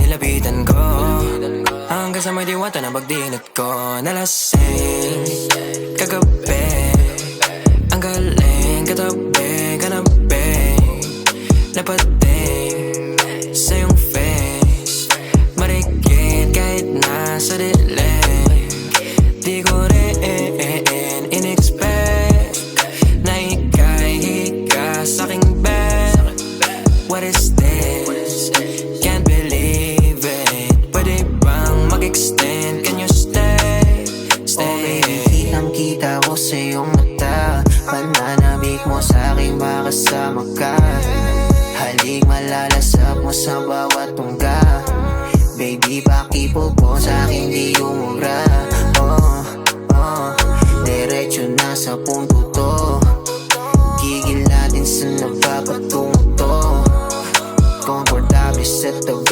Nilapitan ko hanggang sa may diwata na pagdinat ko. Nalasing kagabi, ang galing katabi, kanabi, napating sa iyong face. Marikit kahit nasa dilim, di ko rin in-expect na ika'y hika sa'king bed. What is this? Can't believe it. Pwede bang mag-extend? Can you stay? Stay. Okay, kitang-kita ko sa iyong mata. Pananabik mo sa'king makasama ka. Halik malalasap mo sa bawat tungga. Baby, pakipog mo sa'king di umura. Diretso na sa punto to. Gigil natin sa napapatungo to. Komportable sa tabi.